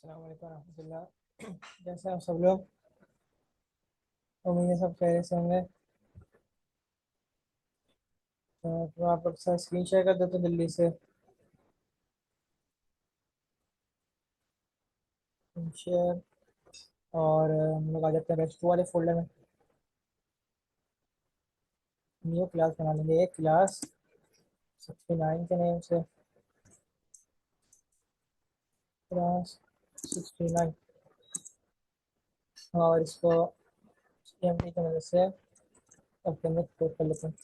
अस्सलाम वालेकुम रहमतुल्लाह। जैसे आप सब लोग उम्मीद है सब खैरियत से होंगे। तो आप लोग सर स्क्रीन शेयर कर दो तो जल्दी से स्क्रीन शेयर। और हम लोग आ जाते हैं रेस्ट वाले फोल्डर में। न्यू क्लास बना लेंगे, एक क्लास 69 के नेम से, क्लास 69। और इसको एम की मदद से अपने में कोड कर लेते हैं।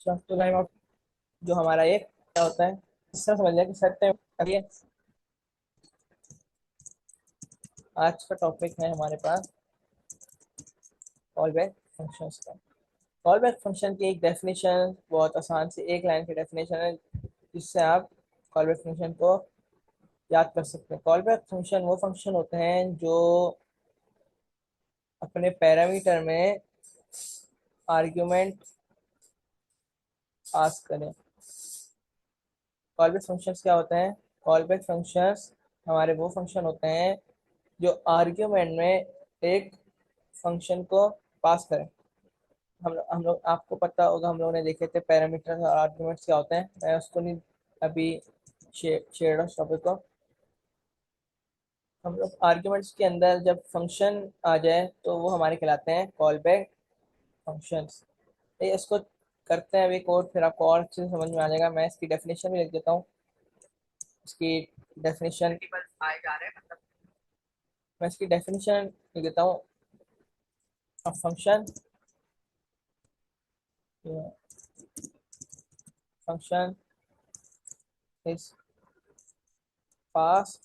तो टाइम आउट जो हमारा एक क्या होता है, इस तरह समझ लिया कि सेट टाइम। अभी आज का टॉपिक है हमारे पास कॉल बैक फंक्शंस का। कॉल बैक फंक्शन की एक डेफिनेशन बहुत आसान सी एक लाइन की डेफिनेशन है, जिससे आप कॉल बैक फंक्शन को याद कर सकते हैं। कॉल बैक फंक्शन वो फंक्शन होते हैं जो अपने पैरामीटर में आर्ग्यूमेंट पास करें। कॉल बैक फंक्शंस क्या होते हैं? कॉल बैक फंक्शंस हमारे वो फंक्शन होते हैं जो आर्ग्यूमेंट में एक फंक्शन को पास करें। हम लोग आपको पता होगा, हम लोगों ने देखे थे पैरामीटर और आर्ग्यूमेंट्स क्या होते हैं। मैं उसको नहीं अभी छेड़ रहा उस टॉपिक को। हम लोग आर्ग्यूमेंट्स के अंदर जब फंक्शन आ जाए तो वो हमारे कहलाते हैं कॉल बैक फंक्शंस। ये इसको करते हैं अभी कोड, फिर आपको और अच्छे से समझ में आ जाएगा। मैं इसकी डेफिनेशन भी लिख देता हूँ। इसकी डेफिनेशन मैं इसकी डेफिनेशन लिख देता हूँ। Function function is pass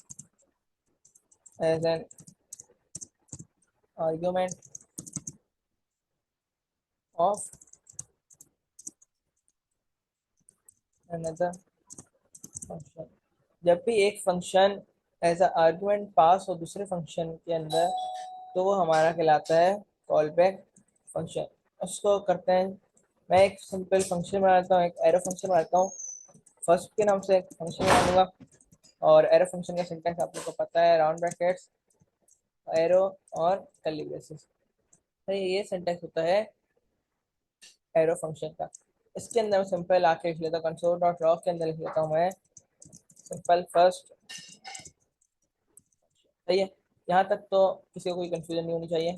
as an argument of another function. जब भी एक function as a argument pass हो दूसरे फंक्शन के अंदर, तो वो हमारा कहलाता है कॉल बैक फंक्शन। उसको करते हैं, मैं एक सिंपल फंक्शन बनाता हूँ, एक एरो फंक्शन बनाता हूँ। फर्स्ट के नाम से एक फंक्शन बना दूंगा। और एरो फंक्शन का सिंटेक्स आप लोग को पता है, राउंड ब्रैकेट्स, एरो और कर्ली ब्रेसेस। तो ये सिंटेक्स होता है एरो फंक्शन का। इसके अंदर मैं सिंपल आके लिख लेता हूँ, कंसोल डॉट लॉग के अंदर लिख लेता हूँ मैं सिंपल फर्स्ट। सही है। यहाँ तक तो किसी को कोई कंफ्यूजन नहीं होनी चाहिए।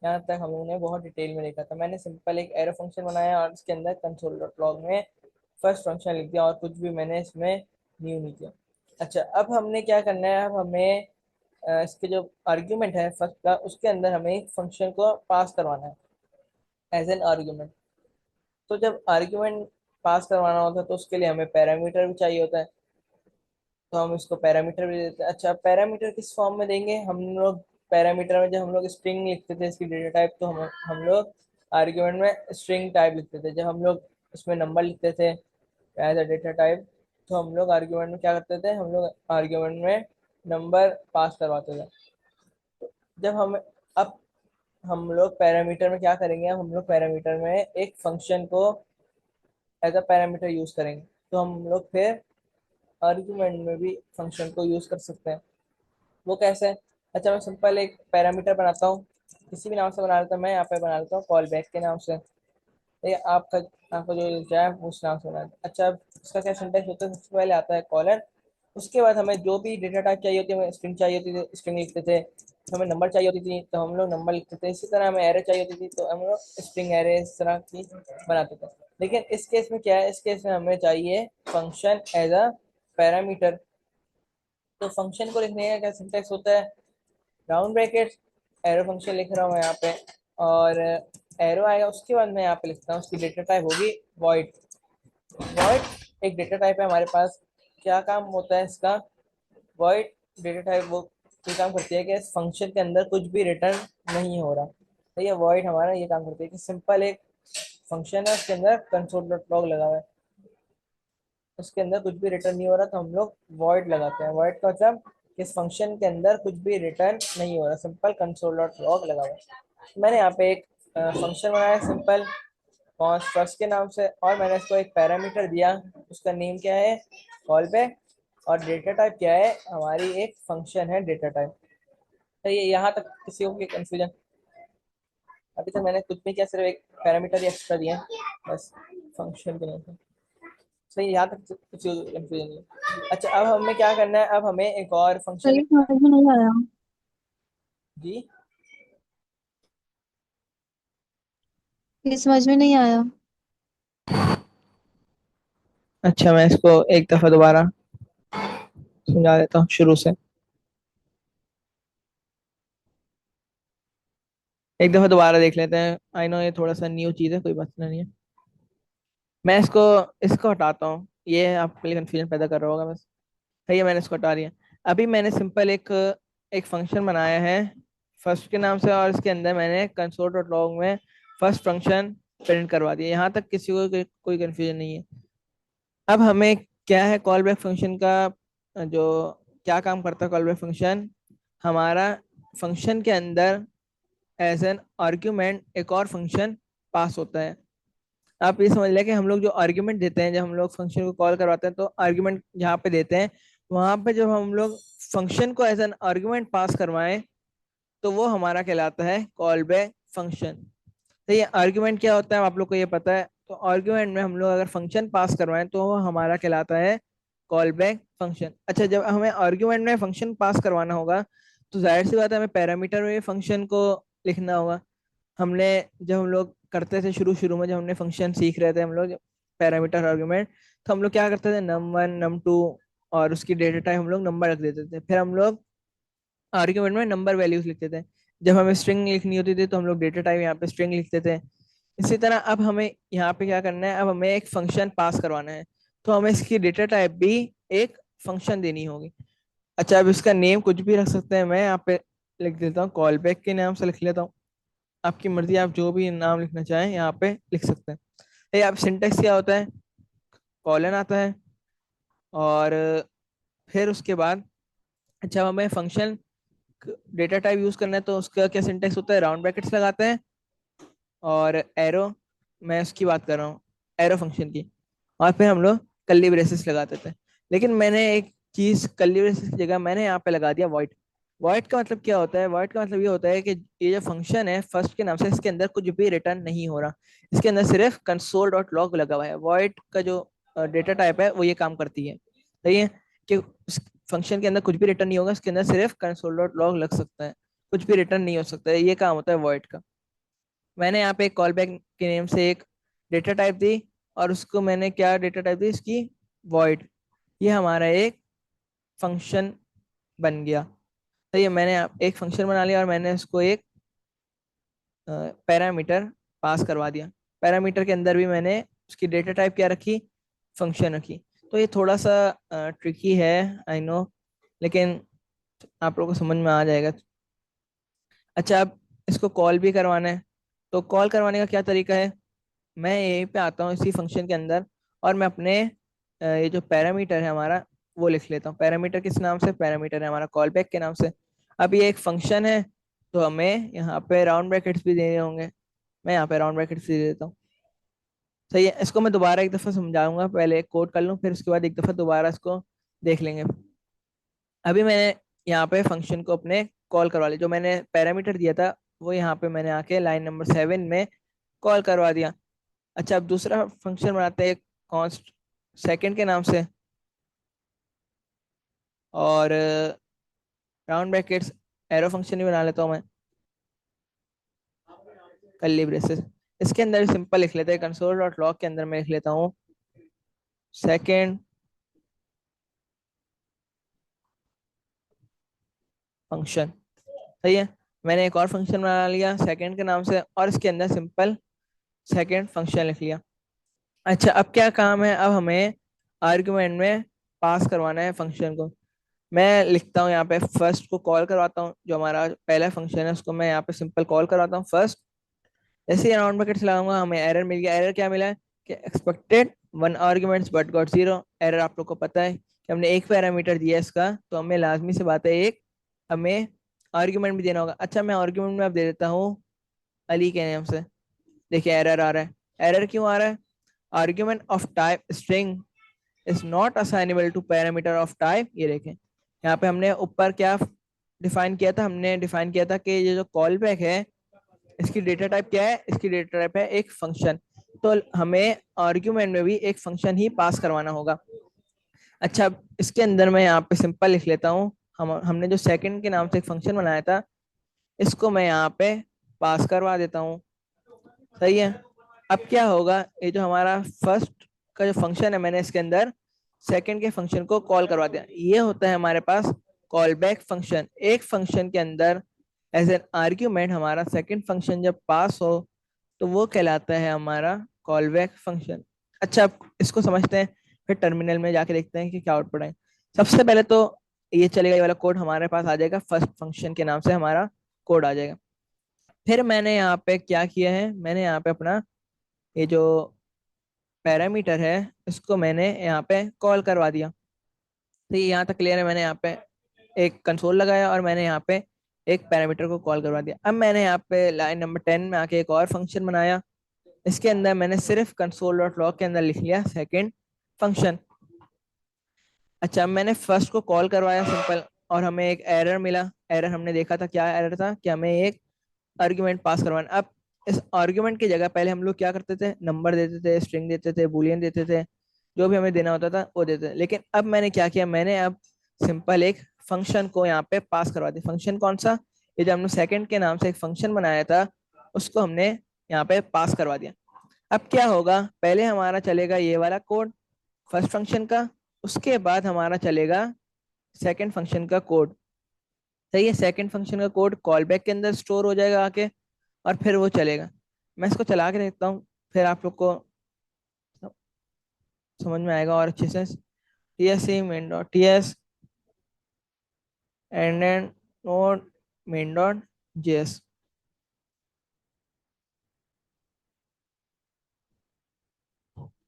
यहाँ तक हम लोगों ने बहुत डिटेल में देखा था। मैंने सिंपल एक एरो फंक्शन बनाया और इसके अंदर कंसोल डॉट लॉग में फर्स्ट फंक्शन लिख दिया और कुछ भी मैंने इसमें न्यू नहीं किया। अच्छा, अब हमने क्या करना है? अब हमें इसके जो आर्ग्यूमेंट है फर्स्ट का, उसके अंदर हमें एक फंक्शन को पास करवाना है एज एन आर्ग्यूमेंट। तो जब आर्ग्यूमेंट पास करवाना होता है तो उसके लिए हमें पैरामीटर भी चाहिए होता है। तो हम इसको पैरामीटर भी देते हैं। अच्छा, पैरामीटर किस फॉर्म में देंगे हम लोग? पैरामीटर में जब हम लोग स्ट्रिंग लिखते थे इसकी डेटा टाइप, तो हम लोग आर्ग्यूमेंट में स्ट्रिंग टाइप लिखते थे। जब हम लोग इसमें नंबर लिखते थे एज अ डेटा टाइप, तो हम लोग आर्ग्यूमेंट में क्या करते थे? हम लोग आर्ग्यूमेंट में नंबर पास करवाते थे। जब हम अब हम लोग पैरामीटर में क्या करेंगे? हम लोग पैरामीटर में एक फंक्शन को एज अ पैरामीटर यूज करेंगे। तो हम लोग फिर आर्ग्यूमेंट में भी फंक्शन को यूज कर सकते हैं। वो कैसे? अच्छा, मैं सिंपल एक पैरामीटर बनाता हूँ, किसी भी नाम से बना लेता हूँ। मैं यहाँ पे बना लेता हूँ कॉल बैक के नाम से। ये आपका आपको जो चाहे उस नाम से बना लें। अच्छा, अब इसका क्या सिंटेक्स होता है? सबसे पहले आता है कॉलन। उसके बाद हमें जो भी डेटा टाइप चाहिए होती है, हमें स्ट्रिंग चाहिए होती थी स्ट्रिंग लिखते थे। हमें नंबर चाहिए होती थी तो हम लोग नंबर लिखते थे। इसी तरह हमें एरे चाहिए होती थी तो हम लोग स्ट्रिंग एरे इस तरह की बनाते थे। लेकिन इस केस में क्या है? इस केस में हमें चाहिए फंक्शन एज अ पैरामीटर। तो फंक्शन को लिखने का क्या सिंटेक्स होता है? राउंड ब्रैकेट, एरो फंक्शन लिख रहा हूँ मैं यहाँ पे, और एरो आएगा। उसके बाद मैं यहाँ पे लिखता हूँ उसकी डेटा टाइप होगी वॉइड। वॉइड एक डेटा टाइप है हमारे पास। क्या काम होता है इसका? वॉइड डेटा टाइप वो ये काम करती है कि इस फंक्शन के अंदर कुछ भी रिटर्न नहीं हो रहा। तो ये वॉइड हमारा ये काम करती है कि सिंपल एक फंक्शन है, उसके अंदर कंसोल डॉट लॉग लगा हुआ है, उसके अंदर कुछ भी रिटर्न नहीं हो रहा, तो हम लोग वॉइड लगाते हैं। वॉइड का मतलब इस फंक्शन के अंदर कुछ भी रिटर्न नहीं हो रहा, सिंपल कंसोल डॉट लॉग लगा हुआ है। मैंने यहाँ पे एक फंक्शन बनाया सिंपल, कॉन्स्ट फर्स्ट के नाम से, और मैंने इसको एक पैरामीटर दिया, उसका नेम क्या है, कॉल बैक, और डेटा टाइप क्या है, हमारी एक फंक्शन है डेटा टाइप। तो ये यहाँ तक किसी को कोई कंफ्यूजन? अभी तक मैंने कुछ भी किया, सिर्फ एक पैरामीटर ही एक्स्ट्रा दिया बस, फंक्शन के नाम से। सही, यहाँ तक किसी को कंफ्यूजन नहीं है। अच्छा, अब हमें क्या करना है, अब हमें एक और सर फंक्शन। ये समझ में नहीं आया। जी। ये समझ में नहीं आया। अच्छा, मैं इसको एक दफा दोबारा समझा देता हूँ शुरू से। एक दफा दोबारा देख लेते हैं। आई नो ये थोड़ा सा न्यू चीज़ है, कोई मसला नहीं है। मैं इसको इसको हटाता हूँ, ये आपके लिए कंफ्यूजन पैदा कर रहा होगा बस। भैया मैंने इसको हटा दिया। अभी मैंने सिंपल एक एक फंक्शन बनाया है फर्स्ट के नाम से, और इसके अंदर मैंने कंसोल डॉट लॉग में फर्स्ट फंक्शन प्रिंट करवा दिया। यहाँ तक किसी को कोई कंफ्यूजन नहीं है। अब हमें क्या है, कॉल बैक फंक्शन का जो क्या काम करता है कॉल बैक फंक्शन, हमारा फंक्शन के अंदर एज एन आर्ग्यूमेंट एक और फंक्शन पास होता है। आप ये समझ लें कि हम लोग जो आर्ग्यूमेंट देते हैं, जब हम लोग फंक्शन को कॉल करवाते हैं, तो आर्ग्यूमेंट जहाँ पे देते हैं, वहां पे जब हम लोग फंक्शन को एज एन आर्ग्यूमेंट पास करवाएं, तो वो हमारा कहलाता है कॉल बैक फंक्शन। तो ये आर्ग्यूमेंट क्या होता है आप लोग को ये पता है। तो आर्ग्यूमेंट में हम लोग अगर फंक्शन पास करवाएं, तो वो हमारा कहलाता है कॉल बैक फंक्शन। अच्छा, जब हमें आर्ग्यूमेंट में फंक्शन पास करवाना होगा, तो जाहिर सी बात है हमें पैरामीटर में फंक्शन को लिखना होगा। हमने जब हम लोग करते थे शुरू शुरू में, जब हमने फंक्शन सीख रहे थे हम लोग, पैरामीटर आर्गुमेंट, तो हम लोग क्या करते थे, num1 num2 और उसकी डेटा टाइप हम लोग नंबर रख देते थे। फिर हम लोग आर्गुमेंट में नंबर वैल्यूज लिखते थे। जब हमें स्ट्रिंग लिखनी होती थी, तो हम लोग डेटा टाइप यहाँ पे स्ट्रिंग लिखते थे। इसी तरह अब हमें यहाँ पे क्या करना है, अब हमें एक फंक्शन पास करवाना है, तो हमें इसकी डेटा टाइप भी एक फंक्शन देनी होगी। अच्छा, अब इसका नेम कुछ भी रख सकते हैं, मैं यहाँ पे लिख देता हूँ, कॉल बैक के नाम से लिख लेता हूँ। आपकी मर्जी, आप जो भी नाम लिखना चाहें यहाँ पे लिख सकते हैं। ये आप सिंटेक्स क्या होता है, कॉलन आता है, और फिर उसके बाद जब हमें फंक्शन डेटा टाइप यूज करना है, तो उसका क्या सिंटेक्स होता है, राउंड ब्रैकेट्स लगाते हैं, और एरो, मैं उसकी बात कर रहा हूँ, एरो फंक्शन की, और फिर हम लोग कर्ली ब्रेसेस लगाते थे। लेकिन मैंने एक चीज, कर्ली ब्रेसेस की जगह मैंने यहाँ पे लगा दिया वॉइड। वॉइड का मतलब क्या होता है, वॉइड का मतलब ये होता है कि ये जो फंक्शन है फर्स्ट के नाम से, इसके अंदर कुछ भी रिटर्न नहीं हो रहा, इसके अंदर सिर्फ कंसोल डॉट लॉग लगा हुआ है। वॉइड का जो डेटा टाइप है वो ये काम करती है, सही है, कि उस फंक्शन के अंदर कुछ भी रिटर्न नहीं होगा, इसके अंदर सिर्फ कंसोल डॉट लॉग लग सकता है, कुछ भी रिटर्न नहीं हो सकता है। ये काम होता है वॉइड का। मैंने यहाँ पे एक कॉल बैक के नेम से एक डेटा टाइप दी, और उसको मैंने क्या डेटा टाइप दी, इसकी वॉइड। ये हमारा एक फंक्शन बन गया। तो ये मैंने एक फंक्शन बना लिया, और मैंने उसको एक पैरामीटर पास करवा दिया। पैरामीटर के अंदर भी मैंने उसकी डेटा टाइप क्या रखी, फंक्शन रखी। तो ये थोड़ा सा ट्रिकी है, आई नो, लेकिन आप लोगों को समझ में आ जाएगा। अच्छा, अब इसको कॉल भी करवाना है, तो कॉल करवाने का क्या तरीका है, मैं यहीं पे आता हूँ इसी फंक्शन के अंदर, और मैं अपने ये जो पैरामीटर है हमारा, वो लिख लेता हूँ। पैरामीटर किस नाम से, पैरामीटर है हमारा कॉल बैक के नाम से। अब ये एक फंक्शन है, तो हमें यहाँ पे राउंड ब्रैकेट्स भी देने होंगे। मैं यहाँ पे राउंड ब्रैकेट्स दे देता हूँ। सही है, इसको मैं दोबारा एक दफा समझाऊंगा, पहले एक कोड कर लूँ, फिर उसके बाद एक दफा दोबारा इसको देख लेंगे। अभी मैंने यहाँ पे फंक्शन को अपने कॉल करवा लिया, जो मैंने पैरामीटर दिया था वो यहाँ पे मैंने आके लाइन नंबर 7 में कॉल करवा दिया। अच्छा, अब दूसरा फंक्शन बनाते हैं कॉन्स्ट सेकंड के नाम से, और राउंड ब्रैकेट्स एरो फंक्शन ही बना लेता हूँ मैं, कर्ली ब्रेसेस। इसके अंदर सिंपल लिख लेते हैं, कंसोल डॉट लॉग के अंदर मैं लिख लेता हूँ सेकंड फंक्शन। सही है, मैंने एक और फंक्शन बना लिया सेकंड के नाम से, और इसके अंदर सिंपल सेकंड फंक्शन लिख लिया। अच्छा, अब क्या काम है, अब हमें आर्गुमेंट में पास करवाना है फंक्शन को। मैं लिखता हूँ यहाँ पे, फर्स्ट को कॉल करवाता हूँ, जो हमारा पहला फंक्शन है उसको मैं यहाँ पे सिंपल कॉल करवाता हूँ फर्स्ट। जैसे ही राउंड ब्रैकेट्स लगाऊंगा, हमें एरर मिल गया। एरर क्या मिला है कि expected one arguments but got zero. Error आप लोग को पता है कि हमने एक पैरामीटर दिया इसका, तो हमें लाजमी से बात है एक हमें आर्ग्यूमेंट भी देना होगा। अच्छा, मैं आर्ग्यूमेंट में अब दे देता हूँ अली के नाम से। देखिए एरर आ रहा है। एरर क्यों आ रहा है? Argument of type string is not assignable to parameter of type. ये देखें यहाँ पे हमने ऊपर क्या डिफाइन किया था, हमने डिफाइन किया था कि ये जो कॉल बैक है इसकी डेटा टाइप क्या है, इसकी डेटा टाइप है एक फंक्शन। तो हमें आर्ग्यूमेंट में भी एक फंक्शन ही पास करवाना होगा। अच्छा, इसके अंदर मैं यहाँ पे सिंपल लिख लेता हूँ। हमने जो सेकंड के नाम से एक फंक्शन बनाया था, इसको मैं यहाँ पे पास करवा देता हूँ। सही है। अब क्या होगा, ये जो हमारा फर्स्ट का जो फंक्शन है, मैंने इसके अंदर सेकंड के फंक्शन को कॉल करवा दिया। ये होता है हमारे पास कॉल बैक फंक्शन। एक फंक्शन के अंदर एज एन आर्ग्यूमेंट हमारा सेकंड फंक्शन जब पास हो तो वो कहलाता है हमारा कॉल बैक फंक्शन। अच्छा, अब इसको समझते हैं, फिर टर्मिनल में जाके देखते हैं कि क्या आउटपुट है। सबसे पहले तो ये चलेगा, ये वाला कोड हमारे पास आ जाएगा, फर्स्ट फंक्शन के नाम से हमारा कोड आ जाएगा। फिर मैंने यहाँ पे क्या किया है, मैंने यहाँ पे अपना ये जो पैरामीटर है इसको मैंने यहाँ पे कॉल करवा दिया। तो ये यहाँ तक क्लियर है। मैंने यहाँ पे एक कंसोल लगाया और मैंने यहाँ पे एक पैरामीटर को कॉल करवा दिया। अब मैंने यहाँ पे लाइन नंबर 10 में आके एक और फंक्शन बनाया। इसके अंदर मैंने सिर्फ कंसोल डॉट लॉग के अंदर लिख लिया सेकेंड फंक्शन। अच्छा, अब मैंने फर्स्ट को कॉल करवाया सिंपल, और हमें एक एरर मिला। एरर हमने देखा था, क्या एरर था कि हमें एक आर्ग्यूमेंट पास करवाना। अब इस आर्ग्यूमेंट की जगह पहले हम लोग क्या करते थे, नंबर देते थे, स्ट्रिंग देते थे, बुलियन देते थे, जो भी हमें देना होता था वो देते थे। लेकिन अब मैंने क्या किया, मैंने अब सिंपल एक फंक्शन को यहाँ पे पास करवा दिया। फंक्शन कौन सा? ये जो हमने सेकंड के नाम से एक फंक्शन बनाया था, उसको हमने यहाँ पे पास करवा दिया। अब क्या होगा, पहले हमारा चलेगा ये वाला कोड फर्स्ट फंक्शन का, उसके बाद हमारा चलेगा सेकंड फंक्शन का कोड। सही है। सेकंड फंक्शन का कोड कॉल बैक के अंदर स्टोर हो जाएगा आके, और फिर वो चलेगा। मैं इसको चला के देखता हूँ, फिर आप लोग को समझ में आएगा और अच्छे से। T S C main dot T S and then node main dot JS.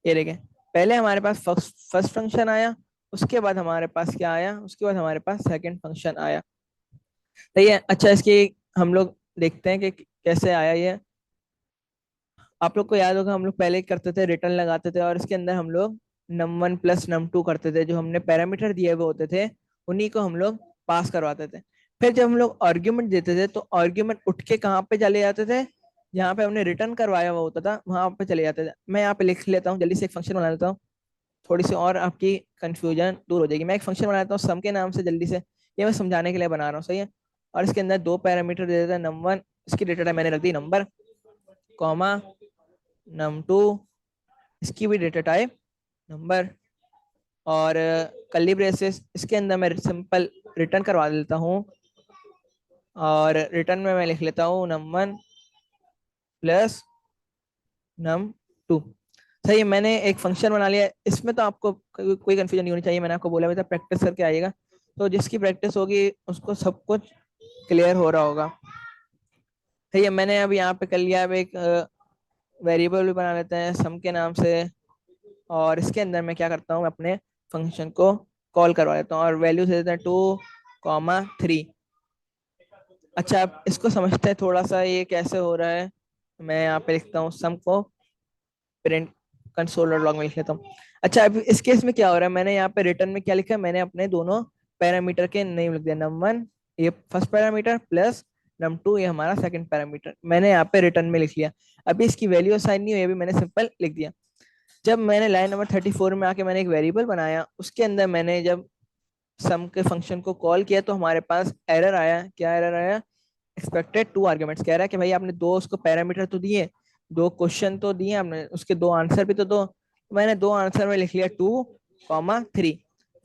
ये देखें, पहले हमारे पास फर्स्ट फर्स्ट फंक्शन आया, उसके बाद हमारे पास क्या आया, उसके बाद हमारे पास सेकंड फंक्शन आया। सही है। अच्छा, इसकी हम लोग देखते हैं कि कैसे आया ये। आप लोग को याद होगा, हम लोग पहले करते थे रिटर्न लगाते थे, और इसके अंदर हम लोग num1 प्लस num2 करते थे। जो हमने पैरामीटर दिए हुए होते थे उन्हीं को हम लोग पास करवाते थे। फिर जब हम लोग आर्ग्यूमेंट देते थे तो आर्ग्यूमेंट उठ के कहाँ पे चले जाते थे, जहाँ पे हमने रिटर्न करवाया हुआ होता था वहां पे चले जाते थे। मैं यहाँ पे लिख लेता हूँ, जल्दी से एक फंक्शन बना लेता हूँ, थोड़ी सी और आपकी कंफ्यूजन दूर हो जाएगी। मैं एक फंक्शन बना लेता हूँ सम के नाम से, जल्दी से, ये मैं समझाने के लिए बना रहा हूँ। सही है। और इसके अंदर दो पैरामीटर दे देता है, num1, इसकी डेटा टाइप मैंने रख दी नंबर, कॉमा num2, इसकी भी डेटा टाइप नंबर, और कर्ली ब्रेसेस, इसके अंदर मैं सिंपल रिटर्न करवा देता हूँ, और रिटर्न में मैं लिख लेता हूँ num1 प्लस num2। सही है। मैंने एक फंक्शन बना लिया। इसमें तो आपको कोई कंफ्यूजन नहीं होनी चाहिए, मैंने आपको बोला भी था प्रैक्टिस करके आइएगा, तो जिसकी प्रैक्टिस होगी उसको सब कुछ क्लियर हो रहा होगा। सही है। मैंने अब यहाँ पे कर लिया। अब एक वेरिएबल भी बना लेते हैं सम के नाम से, और इसके अंदर मैं क्या करता हूँ, मैं अपने फंक्शन को कॉल करवा देता हूँ और वैल्यू दे देता है 2, 3। अच्छा, अब इसको समझते हैं थोड़ा सा, ये कैसे हो रहा है। मैं यहाँ पे लिखता हूँ सम को प्रिंट कंसोल लॉग में लिख लेता हूँ। अच्छा, अब इस केस में क्या हो रहा है, मैंने यहाँ पे रिटर्न में क्या लिखा है, मैंने अपने दोनों पैरामीटर के नेम लिख दिया। num1 ये फर्स्ट पैरामीटर प्लस num2 ये हमारा सेकंड पैरामीटर, मैंने यहाँ पे रिटर्न में लिख लिया। अभी इसकी वैल्यू असाइन नहीं हुई, अभी मैंने सिंपल लिख दिया। जब मैंने लाइन नंबर 34 में आके मैंने एक वेरिएबल बनाया, उसके अंदर मैंने जब सम के फंक्शन को कॉल किया तो हमारे पास एरर आया। क्या एरर आया? Expected 2 arguments. कह रहा है कि भाई आपने दो उसको पैरामीटर तो दिए, दो क्वेश्चन तो दिए आपने, उसके दो आंसर भी तो दो। मैंने दो आंसर में लिख लिया 2, 3।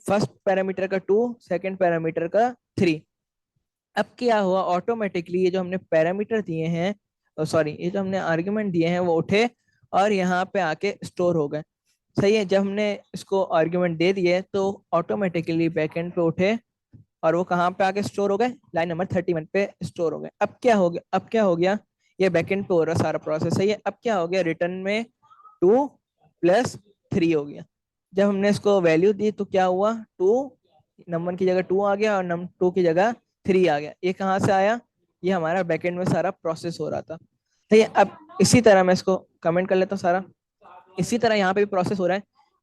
फर्स्ट पैरामीटर का 2, सेकंड पैरामीटर का 3। अब क्या हुआ, ऑटोमेटिकली ये जो हमने पैरामीटर दिए हैं, सॉरी, ये जो हमने आर्ग्यूमेंट दिए हैं वो उठे और यहाँ पे आके स्टोर हो गए। सही है। जब हमने इसको आर्ग्यूमेंट दे दिए तो ऑटोमेटिकली बैकएंड पे उठे और वो कहाँ पे आके स्टोर हो गए, लाइन नंबर 31 पे स्टोर हो गए। अब क्या हो गया, अब क्या हो गया, ये बैकएंड पे हो रहा सारा प्रोसेस। सही है। अब क्या हो गया, रिटर्न में 2 + 3 हो गया। जब हमने इसको वैल्यू दी तो क्या हुआ, 2 नंबर की जगह 2 आ गया और num2 की जगह 3 आ गया। ये कहाँ से आया, ये हमारा बैकएंड में सारा प्रोसेस हो रहा था। तो ये अब इसी तरह मैं इसको कमेंट कर लेता हूँ सारा। इसी तरह यहाँ पे भी प्रोसेस हो रहा है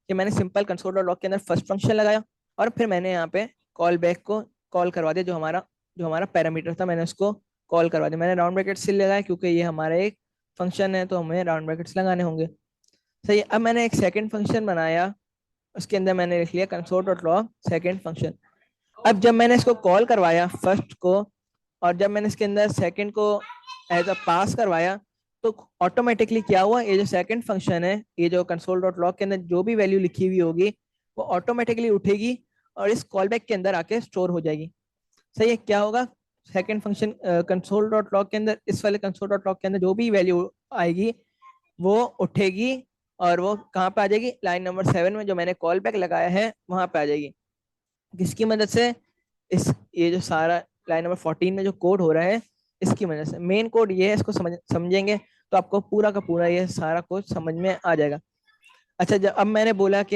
कि मैंने सिंपल कंसोल डॉट लॉग के अंदर फर्स्ट फंक्शन लगाया, और फिर मैंने यहाँ पे कॉल बैक को कॉल करवा दिया, जो हमारा पैरामीटर था मैंने उसको कॉल करवा दिया। मैंने राउंड ब्रैकेट्स से लगाया क्योंकि ये हमारा एक फंक्शन है, तो हमें राउंड ब्रैकेट्स लगाने होंगे। सही है। अब मैंने एक सेकंड फंक्शन बनाया, उसके अंदर मैंने लिख लिया console dot log second function. अब जब मैंने इसको कॉल करवाया फर्स्ट को, और जब मैंने इसके अंदर सेकंड को एज अ पास करवाया, तो ऑटोमेटिकली क्या हुआ, ये जो सेकंड फंक्शन है, ये जो कंसोल डॉट लॉग के अंदर जो भी वैल्यू लिखी हुई होगी वो ऑटोमेटिकली उठेगी और इस कॉल बैक के अंदर आके स्टोर हो जाएगी। सही है। क्या होगा, second function console dot log के अंदर, इस वाले कंसोल डॉट लॉग के अंदर जो भी वैल्यू आएगी वो उठेगी, और वो कहाँ पे आ जाएगी, लाइन नंबर 7 में जो मैंने कॉल बैक लगाया है वहां पे आ जाएगी। किसकी मदद से, इस ये जो सारा लाइन नंबर 14 में जो कोड हो रहा है इसकी वजह से। मेन कोड ये है, इसको समझेंगे तो आपको पूरा का पूरा ये सारा कोड समझ में आ जाएगा। अच्छा, जब अब मैंने बोला कि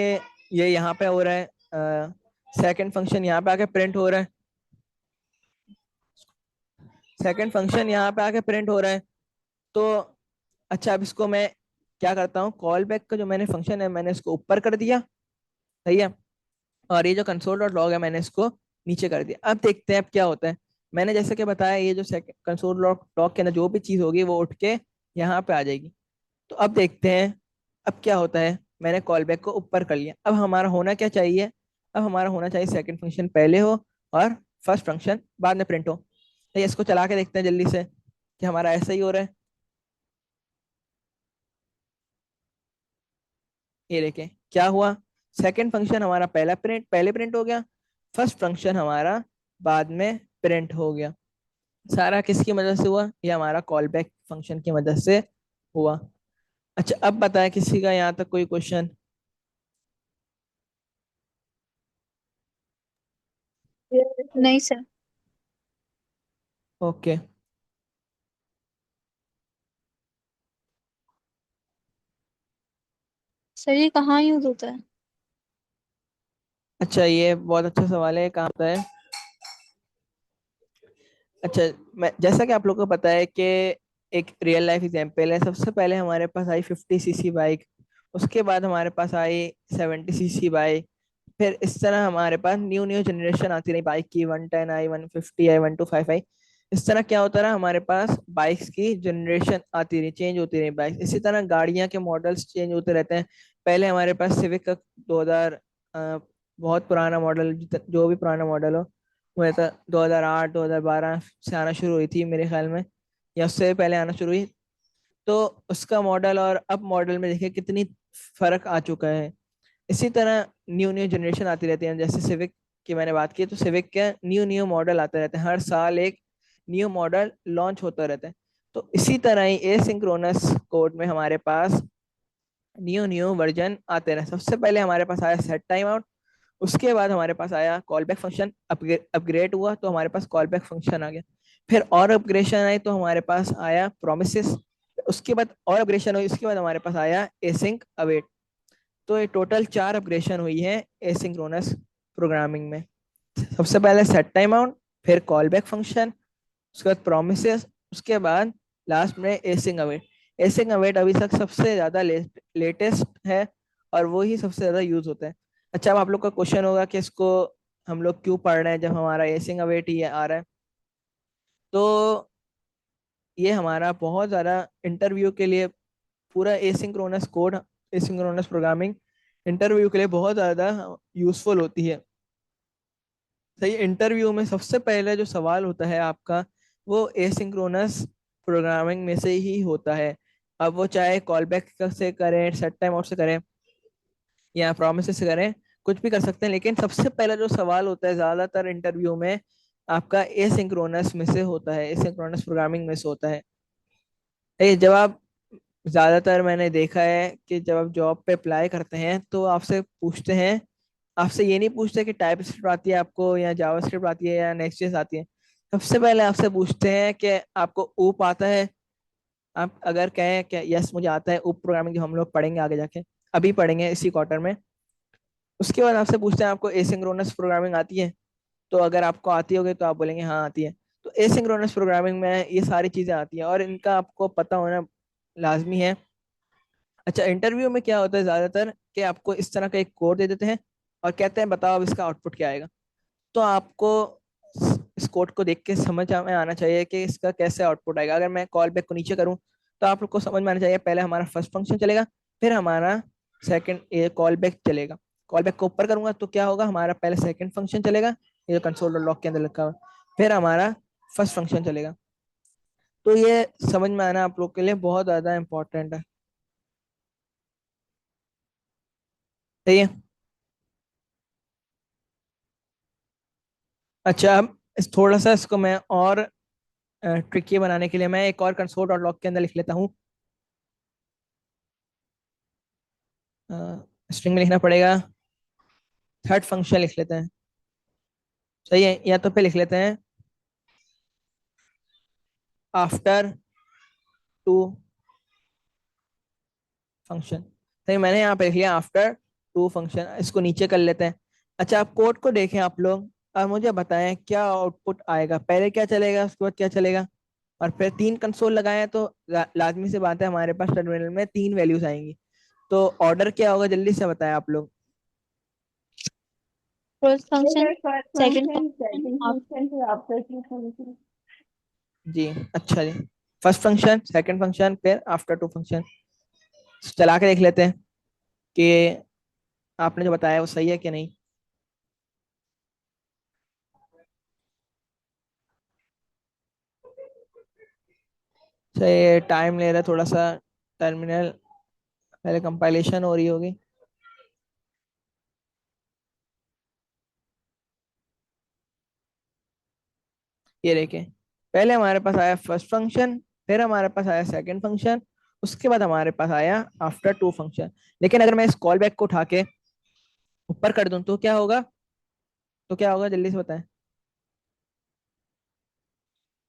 ये यहाँ पे हो रहा है, सेकंड फंक्शन यहाँ पे आके प्रिंट हो रहा है, सेकंड फंक्शन यहाँ पे आके प्रिंट हो रहा है, तो अच्छा, अब इसको मैं क्या करता हूँ, कॉल बैक का जो मैंने फंक्शन है मैंने इसको ऊपर कर दिया। सही है। और ये जो कंसोल डॉट लॉग है मैंने इसको नीचे कर दिया। अब देखते हैं अब क्या होता है। मैंने जैसे कि बताया, ये जो कंसोल लॉग के अंदर जो भी चीज़ होगी वो उठ के यहाँ पे आ जाएगी। तो अब देखते हैं अब क्या होता है। मैंने कॉल बैक को ऊपर कर लिया, अब हमारा होना क्या चाहिए, अब हमारा होना चाहिए सेकंड फंक्शन पहले हो और फर्स्ट फंक्शन बाद में प्रिंट हो। तो ये इसको चला के देखते हैं जल्दी से कि हमारा ऐसा ही हो रहा है। ये देखें क्या हुआ, सेकंड फंक्शन हमारा पहले प्रिंट हो गया, फर्स्ट फंक्शन हमारा बाद में प्रिंट हो गया। सारा किसकी मदद से हुआ, ये हमारा कॉल बैक फंक्शन की मदद से हुआ। अच्छा, अब बताएं किसी का यहाँ तक कोई क्वेश्चन। नहीं सर। ओके। सर ये कहाँ यूज होता है? अच्छा, ये बहुत अच्छा सवाल है, कहाँ होता है। अच्छा, मैं जैसा कि आप लोगों को पता है कि एक रियल लाइफ एग्जांपल है, सबसे पहले हमारे पास आई 50 सीसी बाइक, उसके बाद हमारे पास आई 70 सीसी बाइक, फिर इस तरह हमारे पास न्यू न्यू जनरेशन आती रही बाइक की, 110 आई, 150 आई, 125 आई। इस तरह क्या होता रहा, हमारे पास बाइक्स की जनरेशन आती रही, चेंज होती रही बाइक। इसी तरह गाड़ियां के मॉडल्स चेंज होते रहते हैं। पहले हमारे पास सिविक का 2000, बहुत पुराना मॉडल, जो भी पुराना मॉडल हो, वो था 2008 2012 से आना शुरू हुई थी मेरे ख्याल में, या उससे पहले आना शुरू हुई। तो उसका मॉडल और अब मॉडल में देखिए कितनी फर्क आ चुका है। इसी तरह न्यू न्यू जनरेशन आती रहती है। जैसे सिविक की मैंने बात की, तो सिविक के न्यू न्यू मॉडल आते रहते हैं, हर साल एक न्यू मॉडल लॉन्च होता रहता है। तो इसी तरह ही एसिंक्रोनस कोड में हमारे पास न्यू न्यू वर्जन आते रहे। सबसे पहले हमारे पास आया सेट टाइम आउट, उसके बाद हमारे पास आया कॉल बैक फंक्शन, अपग्रेड हुआ तो हमारे पास कॉल बैक फंक्शन आ गया। फिर और अपग्रेडेशन आई तो हमारे पास आया प्रोमिसेस, उसके बाद और अपग्रेडेशन हुई, उसके बाद हमारे पास आया एसिंक अवेट। तो ये टोटल 4 अपग्रेडेशन हुई है एसिंक्रोनस प्रोग्रामिंग में। सबसे पहले सेट टाइम आउट, फिर कॉल बैक फंक्शन, उसके बाद प्रोमिसेस, उसके बाद लास्ट में एसिंग अवेट। एसिंग अवेट अभी तक सबसे ज्यादा लेटेस्ट है और वो ही सबसे ज्यादा यूज होता है। अच्छा, अब आप लोग का क्वेश्चन होगा कि इसको हम लोग क्यों पढ़ रहे हैं जब हमारा एसिंग अवेट ही आ रहा है। तो ये हमारा बहुत ज्यादा इंटरव्यू के लिए, पूरा asynchronous code, asynchronous programming interview के लिए बहुत ज्यादा यूजफुल होती है। सही। इंटरव्यू में सबसे पहले जो सवाल होता है आपका, वो एसिंक्रोनस प्रोग्रामिंग में से ही होता है। अब वो चाहे कॉल बैक से करें, सेट टाइम आउट से करें, या प्रोमिस से करें, कुछ भी कर सकते हैं, लेकिन सबसे पहला जो सवाल होता है ज्यादातर इंटरव्यू में आपका एसिंक्रोनस में से होता है, एसिंक्रोनस प्रोग्रामिंग में से होता है। जब आप, ज्यादातर मैंने देखा है कि जब आप जॉब पे अप्लाई करते हैं तो आपसे पूछते हैं, आपसे ये नहीं पूछते कि टाइप स्क्रिप्ट आती है आपको या जावा स्क्रिप्ट आती है या नेक्स्ट जेएस आती है। सबसे पहले आपसे पूछते हैं कि आपको ऊप आता है। आप अगर कहें कि यस मुझे आता है ऊप प्रोग्रामिंग, जो हम लोग पढ़ेंगे आगे जाके, अभी पढ़ेंगे इसी क्वार्टर में, उसके बाद आपसे पूछते हैं आपको एसिंक्रोनस प्रोग्रामिंग आती है। तो अगर आपको आती होगी तो आप बोलेंगे हाँ आती है। तो एसिंक्रोनस प्रोग्रामिंग में ये सारी चीजें आती हैं और इनका आपको पता होना लाजमी है। अच्छा, इंटरव्यू में क्या होता है ज्यादातर कि आपको इस तरह का एक कोड दे देते हैं और कहते हैं बताओ अब इसका आउटपुट क्या आएगा। तो आपको इस कोड को देख के समझ में आना चाहिए कि इसका कैसे आउटपुट आएगा। अगर मैं कॉल बैक को नीचे करूं तो आप लोग को समझ में आना चाहिए पहले हमारा फर्स्ट फंक्शन चलेगा, फिर हमारा सेकंड कॉल बैक चलेगा। कॉल बैक को ऊपर करूंगा तो क्या होगा, हमारा पहले सेकंड फंक्शन चलेगा, ये कंसोल लॉग के अंदर लिखा हुआ है, फिर हमारा फर्स्ट फंक्शन चलेगा। तो ये समझ में आना आप लोग के लिए बहुत ज्यादा इंपॉर्टेंट है। सही है। अच्छा, अब थोड़ा सा इसको मैं और ट्रिकी बनाने के लिए मैं एक और कंसोल डॉट लॉग के अंदर लिख लेता हूँ। स्ट्रिंग में लिखना पड़ेगा, थर्ड फंक्शन लिख लेते हैं। सही है, या तो फिर लिख लेते हैं आफ्टर टू फंक्शन। सही, मैंने यहाँ पे लिख लिया आफ्टर टू फंक्शन। इसको नीचे कर लेते हैं। अच्छा, आप कोड को देखें आप लोग और मुझे बताएं क्या आउटपुट आएगा, पहले क्या चलेगा उसके बाद क्या चलेगा। और फिर तीन कंसोल लगाए तो लाजमी से बात है हमारे पास टर्मिनल में तीन वैल्यूज आएंगी। तो ऑर्डर क्या होगा जल्दी से बताएं आप लोग। First function, first second function, function, second आप फंक्शन, फिर आफ्टर टू फंक्शन। जी, अच्छा जी। फर्स्ट फंक्शन, सेकंड फंक्शन, फिर आफ्टर टू फंक्शन। चला के देख लेते हैं कि आपने जो बताया वो सही है कि नहीं। सही, टाइम ले रहा है थोड़ा सा। टर्मिनल पहले कंपाइलेशन हो रही होगी। ये देखें, पहले हमारे पास आया फर्स्ट फंक्शन, फिर हमारे पास आया सेकंड फंक्शन, उसके बाद हमारे पास आया आफ्टर टू फंक्शन। लेकिन अगर मैं इस कॉल बैक को उठा के ऊपर कर दूं तो क्या होगा, तो क्या होगा जल्दी से बताएं।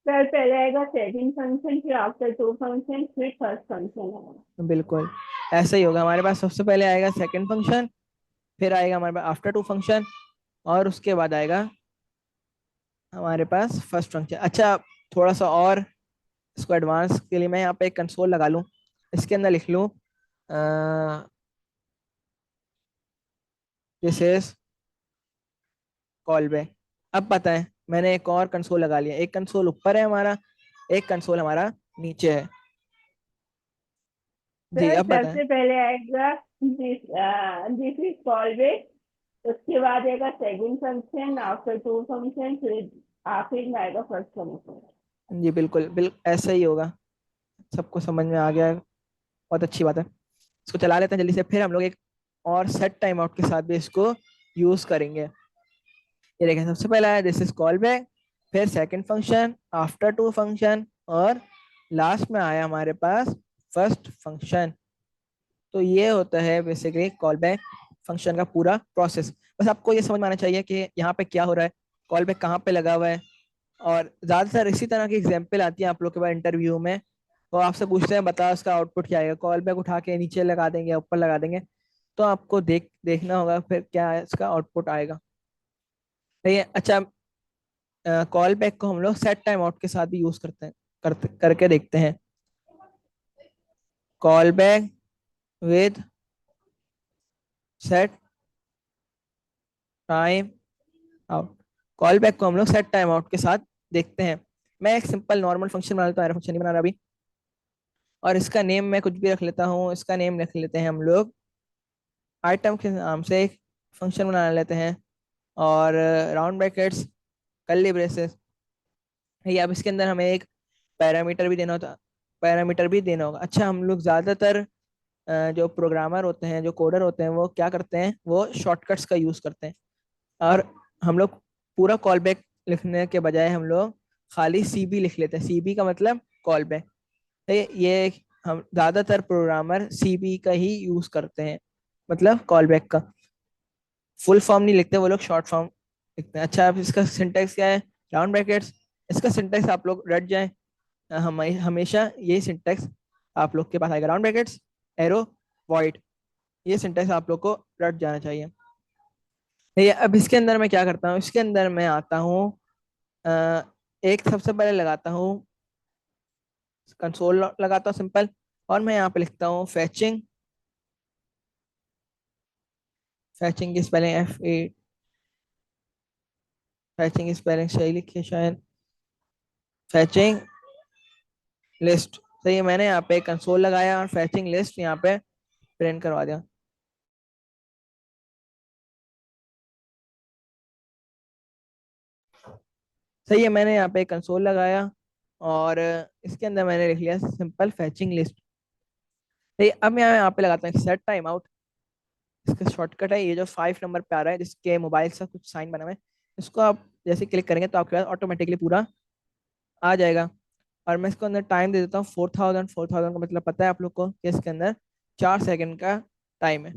फिर पहले आएगा सेकंड फंक्शन, फिर आफ्टर टू फंक्शन, फिर फर्स्ट फंक्शन। बिल्कुल ऐसा ही होगा। हमारे पास सबसे पहले आएगा सेकंड फंक्शन, फिर आएगा हमारे पास आफ्टर टू फंक्शन, और उसके बाद आएगा हमारे पास फर्स्ट फंक्शन। अच्छा, थोड़ा सा और इसको एडवांस के लिए मैं यहाँ पे एक कंसोल लगा लूँ, इसके अंदर लिख लूँ दिस इज कॉल बैक। अब पता है मैंने एक और कंसोल लगा लिया, एक कंसोल ऊपर है हमारा, एक कंसोल हमारा नीचे है। जी, फिर अब बताएं। सबसे पहले आएगा दिस इज कॉल बैक। उसके बाद आएगा second function, after two function, फिर आखिर में आएगा फर्स्ट फंक्शन। जी बिल्कुल बिल्कुल ऐसा ही होगा। सबको समझ में आ गया है, बहुत अच्छी बात है। इसको चला लेते हैं जल्दी से, फिर हम लोग एक और सेट टाइम आउट के साथ भी इसको यूज करेंगे। ये देखें, सबसे पहला है दिस इज कॉल बैक, फिर second function, after two function, और लास्ट में आया हमारे पास फर्स्ट फंक्शन। तो ये होता है बेसिकली कॉल बैक फंक्शन का पूरा प्रोसेस। बस आपको ये समझ में आना चाहिए कि यहाँ पे क्या हो रहा है, कॉल बैक कहाँ पे लगा हुआ है। और ज्यादातर इसी तरह की एग्जाम्पल आती है आप लोग के पास इंटरव्यू में। वो आपसे पूछते हैं बताओ इसका आउटपुट क्या आएगा, कॉल बैक उठा के नीचे लगा देंगे या ऊपर लगा देंगे। तो आपको देखना होगा फिर क्या इसका आउटपुट आएगा। ठीक है। अच्छा, कॉल बैक को हम लोग सेट टाइम आउट के साथ भी यूज करते हैं, करके देखते हैं। Call back with set time out. Call back को हम लोग सेट टाइम आउट के साथ देखते हैं। मैं एक सिंपल नॉर्मल फंक्शन बना लेता हूँ, फंक्शन नहीं बना रहा अभी। और इसका नेम मैं कुछ भी रख लेता हूँ, इसका नेम रख लेते हैं हम लोग आइटम के नाम से एक फंक्शन बना लेते हैं। और राउंड ब्रैकेट्स, कर्ली ब्रेसेस। ये अब इसके अंदर हमें एक पैरामीटर भी देना होता, पैरामीटर भी देना होगा। अच्छा, हम लोग ज्यादातर जो प्रोग्रामर होते हैं, जो कोडर होते हैं, वो क्या करते हैं, वो शॉर्टकट्स का यूज करते हैं। और हम लोग पूरा कॉल बैक लिखने के बजाय हम लोग खाली सीबी लिख लेते हैं। सीबी का मतलब कॉल बैक। ये हम ज्यादातर प्रोग्रामर सीबी का ही यूज करते हैं, मतलब कॉल बैक का। फुल फॉर्म नहीं लिखते वो लोग, शॉर्ट फॉर्म लिखते हैं। अच्छा, अब इसका सिंटैक्स क्या है, राउंड ब्रैकेट्स। इसका सिंटैक्स आप लोग रट जाएं, हमेशा यही सिंटैक्स आप लोग के पास आएगा, राउंड ब्रैकेट्स, एरो, वॉइड। ये सिंटैक्स आप लोग को रट जाना चाहिए। ये अब इसके अंदर मैं क्या करता हूँ, इसके अंदर मैं आता हूँ, अ, एक सबसे पहले लगाता हूँ कंसोल लगाता हूँ सिंपल। और मैं यहाँ पे लिखता हूँ फैचिंग। फैचिंग की स्पेलिंग F A, फैचिंग की स्पेलिंग सही लिखी है शायद, फैचिंग लिस्ट। सही है, मैंने यहाँ पे कंसोल लगाया और फैचिंग लिस्ट यहाँ पे प्रिंट करवा दिया। सही है, मैंने यहाँ पे कंसोल लगाया और इसके अंदर मैंने लिख लिया सिंपल फैचिंग लिस्ट। सही है, अब मैं यहाँ पे लगाता हूँ सेट टाइम आउट। इसका शॉर्टकट है ये जो 5 नंबर पे आ रहा है जिसके मोबाइल से कुछ साइन बना हुआ है, इसको आप जैसे क्लिक करेंगे तो आपके पास ऑटोमेटिकली पूरा आ जाएगा। और मैं इसको अंदर टाइम दे देता हूँ 4000। 4000 का मतलब पता है आप लोग को कि इसके अंदर 4 सेकंड का टाइम है।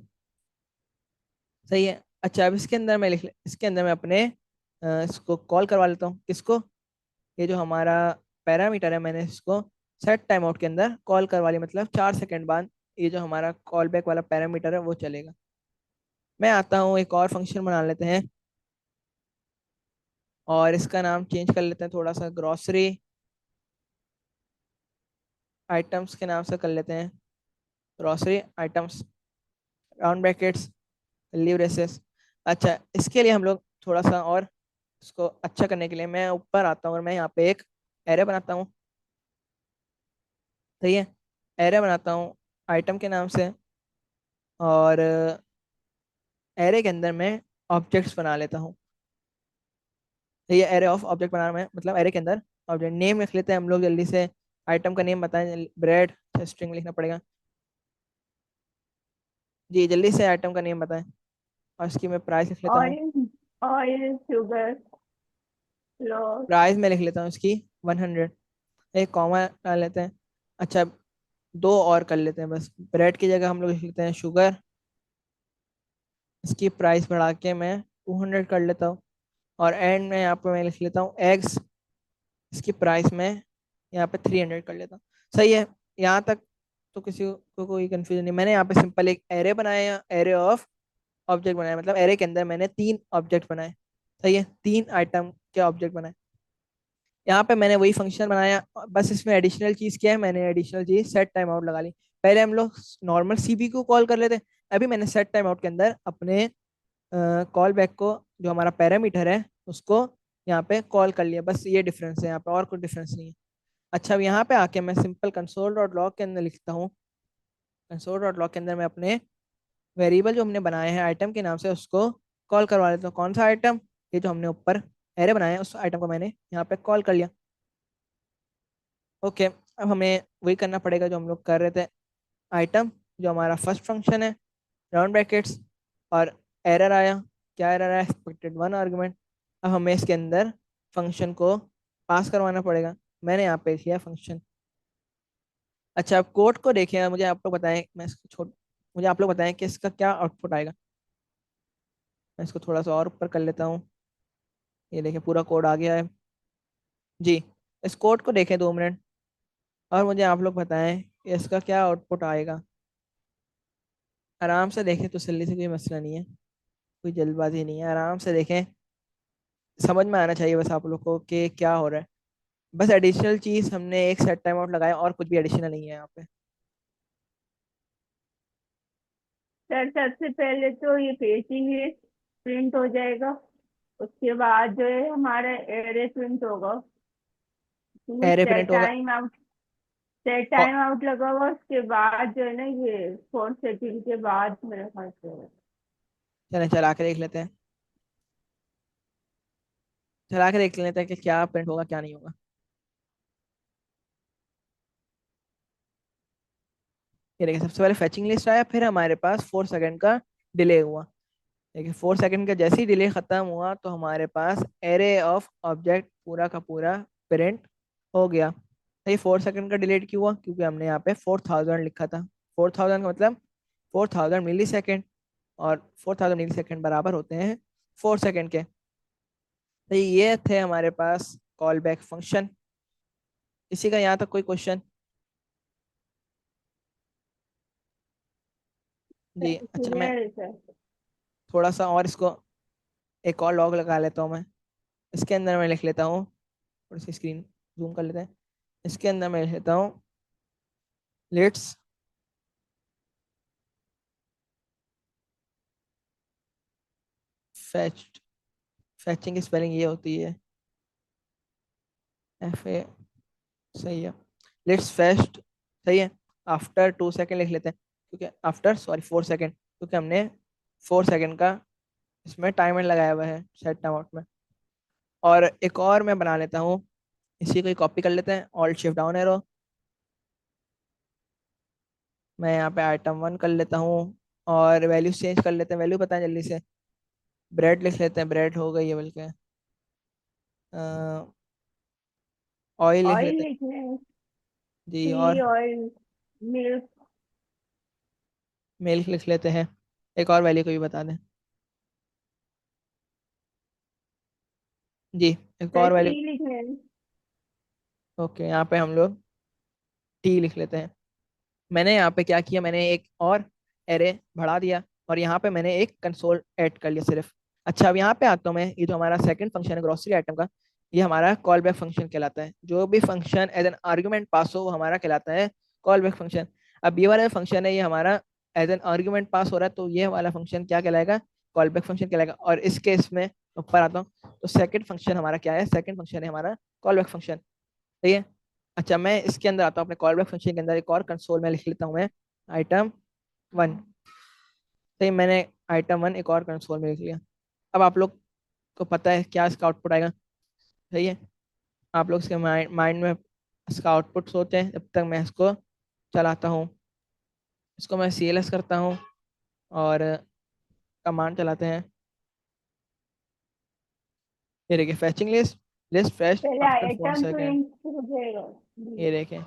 सही है। अच्छा, अब इसके अंदर मैं अपने इसको कॉल करवा लेता हूँ। किसको? ये जो हमारा पैरामीटर है मैंने इसको सेट टाइम आउट के अंदर कॉल करवा लिया, मतलब 4 सेकंड बाद ये जो हमारा कॉल बैक वाला पैरामीटर है वो चलेगा। मैं आता हूँ, एक और फंक्शन बना लेते हैं और इसका नाम चेंज कर लेते हैं थोड़ा सा, ग्रॉसरी आइटम्स के नाम से कर लेते हैं, grocery items round brackets leave races. अच्छा, इसके लिए हम लोग थोड़ा सा और इसको अच्छा करने के लिए मैं ऊपर आता हूँ और मैं यहाँ पे एक एरे बनाता हूँ। सही है, एरे बनाता हूँ आइटम के नाम से और एरे के अंदर मैं ऑब्जेक्ट्स बना लेता हूँ। तो ये एरे ऑफ ऑब्जेक्ट बनाना है, मतलब एरे के अंदर ऑब्जेक्ट नेम लिख लेते हैं हम लोग जल्दी से। आइटम का नेम बताएं, ब्रेड, स्ट्रिंग लिखना पड़ेगा। जी जल्दी से आइटम का नेम बताएं और इसकी मैं प्राइस लिख लेता हूँ। Oil, oil, sugar, floor. Price में लिख लेता हूँ इसकी 100। एक कॉमा डाल लेते हैं। अच्छा, दो और कर लेते हैं बस, ब्रेड की जगह हम लोग लिख लेते हैं शुगर। इसकी प्राइस बढ़ा के मैं 200 कर लेता हूँ। और एंड में यहाँ पे मैं लिख लेता हूँ एग्स। इसकी प्राइस में यहाँ पे 300 कर लेता हूँ। सही है, यहाँ तक तो किसी को कोई कंफ्यूजन नहीं। मैंने यहाँ पे सिंपल एक एरे बनाया, एरे ऑफ ऑब्जेक्ट बनाया, मतलब एरे के अंदर मैंने 3 ऑब्जेक्ट बनाए। सही है, 3 आइटम के ऑब्जेक्ट बनाए। यहाँ पे मैंने वही फंक्शन बनाया, बस इसमें एडिशनल चीज क्या है, मैंने एडिशनल चीज सेट टाइम आउट लगा ली। पहले हम लोग नॉर्मल सीबी को कॉल कर लेते, अभी मैंने सेट टाइम आउट के अंदर अपने कॉल बैक को, जो हमारा पैरामीटर है उसको यहाँ पे कॉल कर लिया। बस ये डिफरेंस है यहाँ पे, और कोई डिफरेंस नहीं है। अच्छा, अब यहाँ पे आके मैं सिंपल कंसोल डॉट लॉग के अंदर लिखता हूँ। कंसोल डॉट लॉग के अंदर मैं अपने वेरिएबल जो हमने बनाए हैं आइटम के नाम से उसको कॉल करवा लेता हूँ। कौन सा आइटम? ये जो हमने ऊपर एरे बनाया है उस आइटम को मैंने यहाँ पे कॉल कर लिया। ओके, अब हमें वही करना पड़ेगा जो हम लोग कर रहे थे। आइटम जो हमारा फर्स्ट फंक्शन है, राउंड ब्रैकेट्स, और एरर आया। क्या एरर आया? Expected 1 argument. अब हमें इसके अंदर फंक्शन को पास करवाना पड़ेगा। मैंने यहाँ पे किया फंक्शन। अच्छा, अब कोड को देखें, मुझे आप लोग बताएं, मैं इसको छोड़, मुझे आप लोग बताएं कि इसका क्या आउटपुट आएगा। मैं इसको थोड़ा सा और ऊपर कर लेता हूँ। ये देखें पूरा कोड आ गया है। जी, इस कोड को देखें 2 मिनट और मुझे आप लोग बताएं कि इसका क्या आउटपुट आएगा। आराम से देखें तो जल्दी से, कोई मसला नहीं है, कोई जल्दबाजी नहीं है, आराम से देखें। समझ में आना चाहिए बस आप लोग को कि क्या हो रहा है। बस एडिशनल चीज हमने एक सेट टाइम आउट लगाया और कुछ भी एडिशनल नहीं है यहाँ पे। सर सबसे पहले तो ये पेजिंग लिस्ट प्रिंट हो जाएगा, उसके बाद जो है हमारा एरे प्रिंट होगा। फिर एरे सेट प्रिंट होगा टाइम आउट, सेट और टाइम आउट लगा हुआ, उसके बाद जो है ना ये 4 सेकंड के बाद मेरे ख्याल से। चलें चला के देख लेते हैं। चला के देख लेते हैं कि क्या प्रिंट होगा क्या नहीं होगा। ये देखिए, सबसे पहले फैचिंग लिस्ट आया, फिर हमारे पास 4 सेकंड का डिले हुआ। देखिए 4 सेकंड का जैसे ही डिले खत्म हुआ तो हमारे पास एरे ऑफ ऑब्जेक्ट पूरा का पूरा प्रिंट हो गया। तो ये 4 सेकंड का डिलेट क्यों हुआ? क्योंकि हमने यहाँ पे 4000 लिखा था। 4000 का मतलब 4000 मिली सेकेंड, और 4000 मिली सेकेंड बराबर होते हैं 4 सेकंड के। तो ये थे हमारे पास कॉल बैक फंक्शन। इसी का यहाँ तक कोई क्वेश्चन? जी अच्छा, मैं क्लियर है सर। थोड़ा सा और इसको एक और लॉग लगा लेता हूँ मैं। इसके अंदर मैं लिख लेता हूँ, थोड़ी सी स्क्रीन जूम कर लेते हैं। इसके अंदर मैं लिख लेता हूँ लेट्स फेच। फैचिंग की स्पेलिंग ये होती है FA। सही है। Let's fest. सही है। आफ्टर 2 सेकेंड लिख लेते हैं, क्योंकि आफ्टर सॉरी 4 सेकेंड, क्योंकि हमने 4 सेकेंड का इसमें टाइमर लगाया हुआ है सेट टाइम आउट में। और एक और मैं बना लेता हूँ, इसी को कॉपी कर लेते हैं, ऑल्ट शिफ्ट डाउन एरो। मैं यहाँ पे आइटम 1 कर लेता हूँ, और वैल्यू चेंज कर लेते हैं, वैल्यू बताएं जल्दी से। ब्रेड लिख लेते हैं, ब्रेड हो गई है बल्कि। ऑयल लिख ऑयल लेते हैं। लिखना है। जी। और टी ऑयल, मिल्क। मिल्क लिख लेते हैं। एक और वैल्यू को भी बता दें। जी। एक फिर और टी वैल्यू। लिखना है। ओके, यहाँ पे हम लोग टी लिख लेते हैं। मैंने यहाँ पे क्या किया, मैंने एक और एरे बढ़ा दिया, और यहाँ पे मैंने एक कंसोल ऐड कर लिया सिर्फ। अच्छा, अब यहाँ पे आता हूँ मैं, ये जो हमारा सेकंड फंक्शन है ग्रोसरी आइटम का, ये हमारा कॉल बैक फंक्शन कहलाता है। जो भी function as an argument pass हो वो हमारा कहलाता है कॉल बैक फंक्शन। अब ये वाला फंक्शन है, ये हमारा एज एन आर्ग्यूमेंट पास हो रहा है, तो ये वाला फंक्शन क्या कहलाएगा, कॉल बैक फंक्शन कहलाएगा। और इस केस में ऊपर आता हूँ, तो सेकंड फंक्शन हमारा क्या है, सेकंड फंक्शन है हमारा कॉल बैक फंक्शन। सही है। अच्छा, मैं इसके अंदर आता हूँ, अपने कॉल बैक फंक्शन के अंदर एक और कंसोल में लिख लेता हूँ मैं, आइटम 1। सही, मैंने आइटम 1 एक और कंसोल में लिख लिया। अब आप लोग को पता है क्या इसका आउटपुट आएगा। सही है। आप लोग इसके माइंड माइंड में इसका आउटपुट सोचें, जब तक मैं इसको चलाता हूँ। इसको मैं CLS करता हूँ, और कमांड चलाते हैं। ये देखिए, फैचिंग लिस्ट, लिस्ट फैच पहले after four item second print हो जाएगा। ये देखें,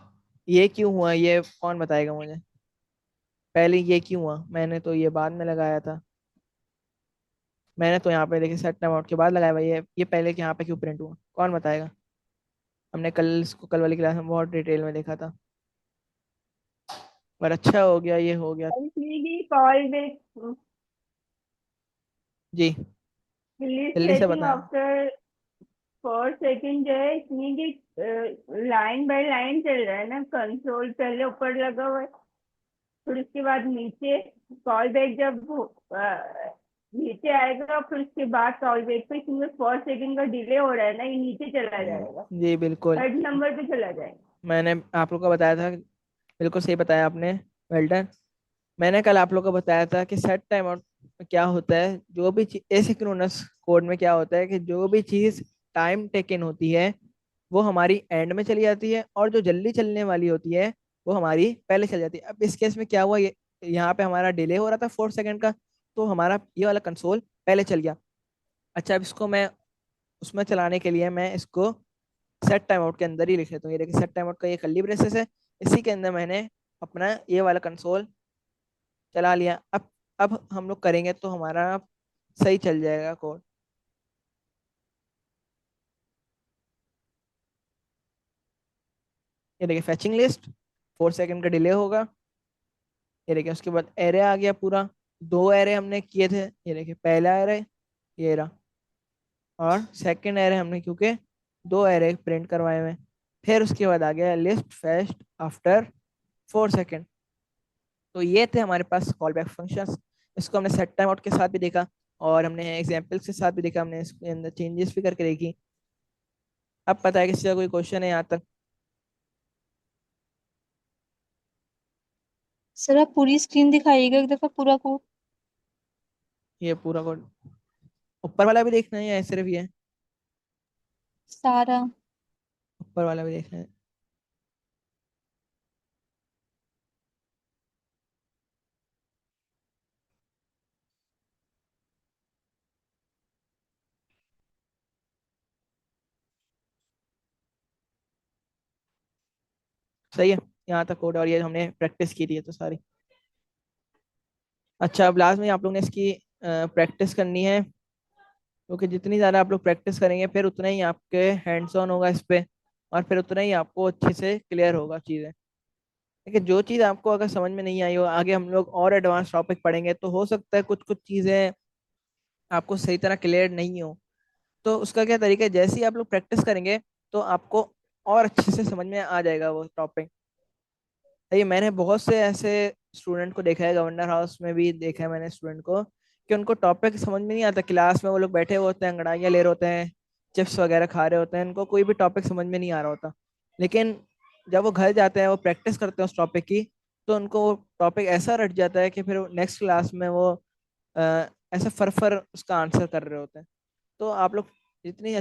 ये क्यों हुआ, ये कौन बताएगा मुझे। पहले ये क्यों हुआ, मैंने तो ये बाद में लगाया था। मैंने तो यहाँ पे देखिए सेट टाइम आउट के बाद लगाया हुआ है। ये पहले कि यहाँ पे क्यों प्रिंट हुआ, कौन बताएगा। हमने कल इसको कल वाली क्लास में बहुत डिटेल में देखा था, पर अच्छा हो गया, ये हो गया। और इसमें भी कॉल बैक, जी। लिस्ट जल्दी से सेटिंग बताएं। आफ्टर 4 सेकेंड जो है, इसमें भी लाइन बाय लाइन चल रहा है ना, कंसोल पहले ऊपर लगा हुआ है, फिर उसके बाद नीचे कॉल बैक जब नीचे आएगा, फिर उसके बाद कॉल बैक पे इसमें 4 सेकेंड का डिले हो रहा है ना, ये नीचे चला जाएगा, जी बिल्कुल। थर्ड नंबर पे चला जाएगा। मैंने आप लोग को बताया था, बिल्कुल सही बताया आपने। Well done. मैंने कल आप लोग को बताया था कि सेट टाइम आउट में क्या होता है, जो भी चीज एसिंक्रोनस कोड में क्या होता है, कि जो भी चीज टाइम टेकन होती है वो हमारी एंड में चली जाती है, और जो जल्दी चलने वाली होती है वो हमारी पहले चल जाती है। अब इस केस में क्या हुआ, ये यहाँ पे हमारा डिले हो रहा था 4 सेकेंड का, तो हमारा ये वाला कंसोल पहले चल गया। अच्छा, अब इसको मैं उसमें चलाने के लिए मैं इसको सेट टाइम आउट के अंदर ही लिख लेता हूँ। ये देखिए, सेट टाइम आउट का ये कर्ली ब्रेसेस है, इसी के अंदर मैंने अपना ये वाला कंसोल चला लिया। अब हम लोग करेंगे तो हमारा सही चल जाएगा कोड। ये देखिए, फैचिंग लिस्ट, 4 सेकेंड का डिले होगा। ये देखिए, उसके बाद एरे आ गया पूरा। 2 एरे हमने किए थे, ये देखिए पहला एरे ये रहा, और सेकंड एरे हमने क्योंकि 2 एरे प्रिंट करवाए हुए हैं। फिर उसके बाद आ गया लिस्ट फेस्ट आफ्टर 4 सेकेंड। तो ये थे हमारे पास कॉल बैक फंक्शंस। इसको हमने सेट टाइम आउट के साथ भी देखा, और हमने एग्जाम्पल्स के साथ भी देखा, हमने इसके अंदर चेंजेस भी करके देखी। अब पता है किसी का कोई क्वेश्चन है यहाँ तक। सर आप पूरी स्क्रीन दिखाइएगा एक दफा, पूरा कोड। ये पूरा कोड ऊपर वाला भी देखना है या सिर्फ ये, सारा। ऊपर वाला भी देखना है। सही है। यहाँ तक कोड, और ये हमने प्रैक्टिस की थी ये तो सारी। अच्छा, अब लास्ट में आप लोग ने इसकी प्रैक्टिस करनी है, क्योंकि जितनी ज़्यादा आप लोग प्रैक्टिस करेंगे फिर उतना ही आपके हैंड्स ऑन होगा इस पे, और फिर उतना ही आपको अच्छे से क्लियर होगा चीज़ें। लेकिन जो चीज़ आपको अगर समझ में नहीं आई हो, आगे हम लोग और एडवांस टॉपिक पढ़ेंगे, तो हो सकता है कुछ कुछ चीज़ें आपको सही तरह क्लियर नहीं हो। तो उसका क्या तरीका है, जैसे ही आप लोग प्रैक्टिस करेंगे तो आपको और अच्छे से समझ में आ जाएगा वो टॉपिक। ये मैंने बहुत से ऐसे स्टूडेंट को देखा है, गवर्नर हाउस में भी देखा है मैंने स्टूडेंट को, कि उनको टॉपिक समझ में नहीं आता। क्लास में वो लोग बैठे हुए होते हैं, अंगड़ाइयाँ ले रहे होते हैं, चिप्स वगैरह खा रहे होते हैं, उनको कोई भी टॉपिक समझ में नहीं आ रहा होता। लेकिन जब वो घर जाते हैं, वो प्रैक्टिस करते हैं उस टॉपिक की, तो उनको वो टॉपिक ऐसा रट जाता है कि फिर नेक्स्ट क्लास में वो ऐसा फर फर उसका आंसर कर रहे होते हैं। तो आप लोग जितनी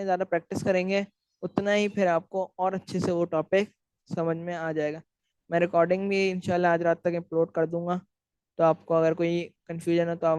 ज़्यादा प्रैक्टिस करेंगे, उतना ही फिर आपको और अच्छे से वो टॉपिक समझ में आ जाएगा। मैं रिकॉर्डिंग भी इंशाल्लाह आज रात तक अपलोड कर दूंगा, तो आपको अगर कोई कंफ्यूजन हो तो आप